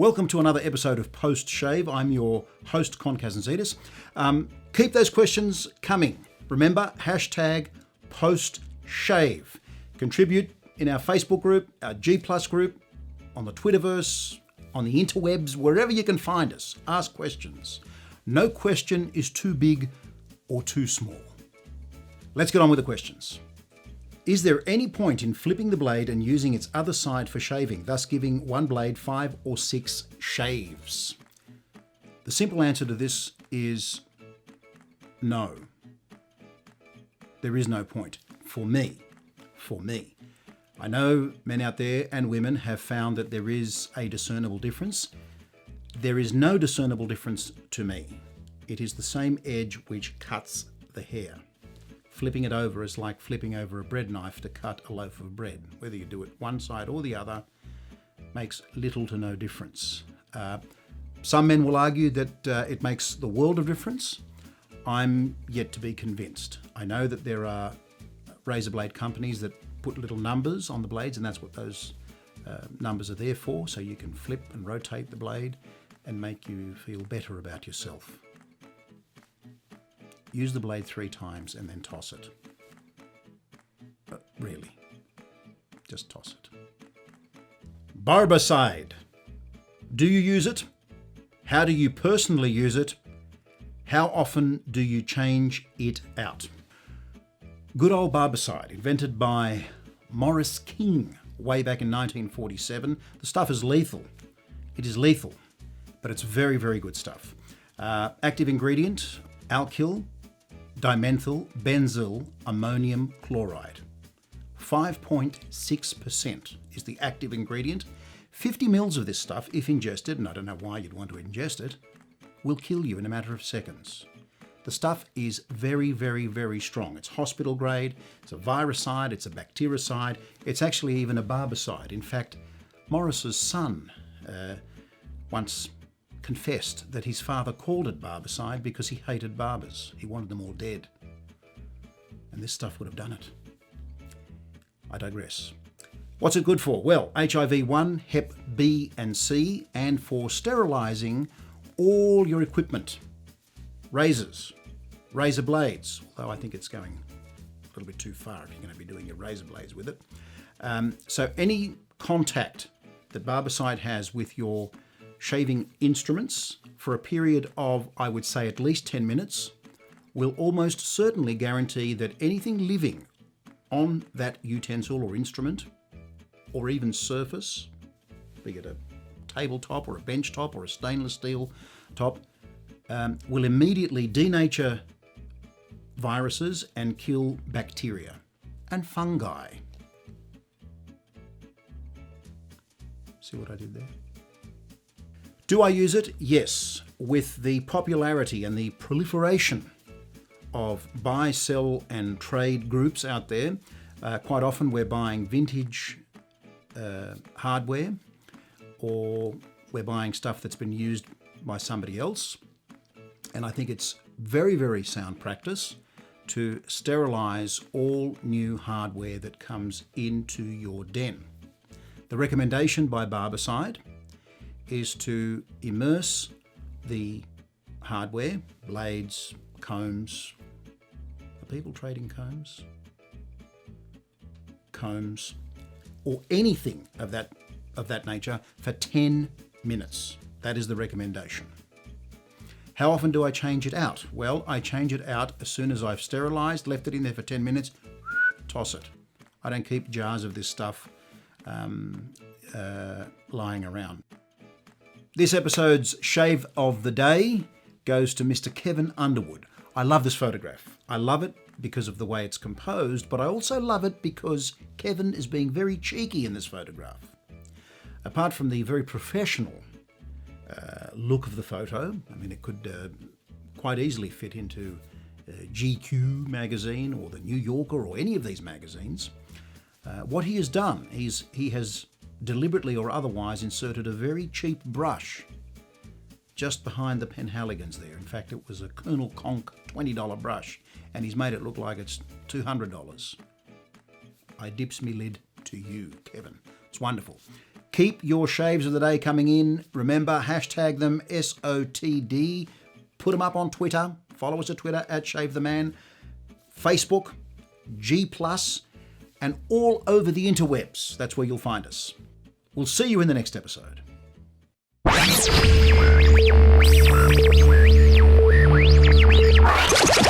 Welcome to another episode of Post Shave. I'm your host, Con Kazantzidis. Keep those questions coming. Remember, hashtag Post Shave. Contribute in our Facebook group, our G Plus group, on the Twitterverse, on the interwebs, wherever you can find us. Ask questions. No question is too big or too small. Let's get on with the questions. Is there any point in flipping the blade and using its other side for shaving, thus giving one blade 5 or 6 shaves? The simple answer to this is no. There is no point for me. I know men out there and women have found that there is a discernible difference. There is no discernible difference to me. It is the same edge which cuts the hair. Flipping it over is like flipping over a bread knife to cut a loaf of bread. Whether you do it one side or the other makes little to no difference. Some men will argue that it makes the world of difference. I'm yet to be convinced. I know that there are razor blade companies that put little numbers on the blades, and that's what those numbers are there for, so you can flip and rotate the blade and make you feel better about yourself. Use the blade 3 times and then toss it. Really, just toss it. Barbicide. Do you use it? How do you personally use it? How often do you change it out? Good old Barbicide, invented by Morris King way back in 1947. The stuff is lethal. It is lethal, but it's very, very good stuff. Active ingredient, alkyl, dimethyl benzyl ammonium chloride. 5.6% is the active ingredient. 50 mils of this stuff, if ingested, and I don't know why you'd want to ingest it, will kill you in a matter of seconds. The stuff is very, very, very strong. It's hospital grade, it's a viricide, it's a bactericide, it's actually even a barbicide. In fact, Morris's son once confessed that his father called it barbicide because he hated barbers. He wanted them all dead. And this stuff would have done it. I digress. What's it good for? Well, HIV-1, Hep B and C, and for sterilizing all your equipment. Razors, razor blades, although I think it's going a little bit too far if you're going to be doing your razor blades with it. So any contact that Barbicide has with your shaving instruments for a period of, I would say, at least 10 minutes, will almost certainly guarantee that anything living on that utensil or instrument, or even surface, be it a tabletop or a bench top or a stainless steel top, will immediately denature viruses and kill bacteria and fungi. See what I did there? Do I use it? Yes. With the popularity and the proliferation of buy, sell and trade groups out there, quite often we're buying vintage hardware, or we're buying stuff that's been used by somebody else. And I think it's very, very sound practice to sterilize all new hardware that comes into your den. The recommendation by Barbicide is to immerse the hardware, blades, combs. Are people trading combs? Combs, or anything of that nature for 10 minutes. That is the recommendation. How often do I change it out? Well, I change it out as soon as I've sterilized, left it in there for 10 minutes, toss it. I don't keep jars of this stuff lying around. This episode's shave of the day goes to Mr. Kevin Underwood. I love this photograph. I love it because of the way it's composed, but I also love it because Kevin is being very cheeky in this photograph. Apart from the very professional look of the photo, I mean, it could quite easily fit into GQ magazine or the New Yorker or any of these magazines. What he has done is he has deliberately or otherwise inserted a very cheap brush just behind the Penhaligons there. In fact, it was a Colonel Conk $20 brush, and he's made it look like it's $200. I dips me lid to you, Kevin. It's wonderful. Keep your shaves of the day coming in. Remember, hashtag them SOTD. Put them up on Twitter. Follow us at Twitter at ShaveTheMan, Facebook, G+, and all over the interwebs. That's where you'll find us. We'll see you in the next episode.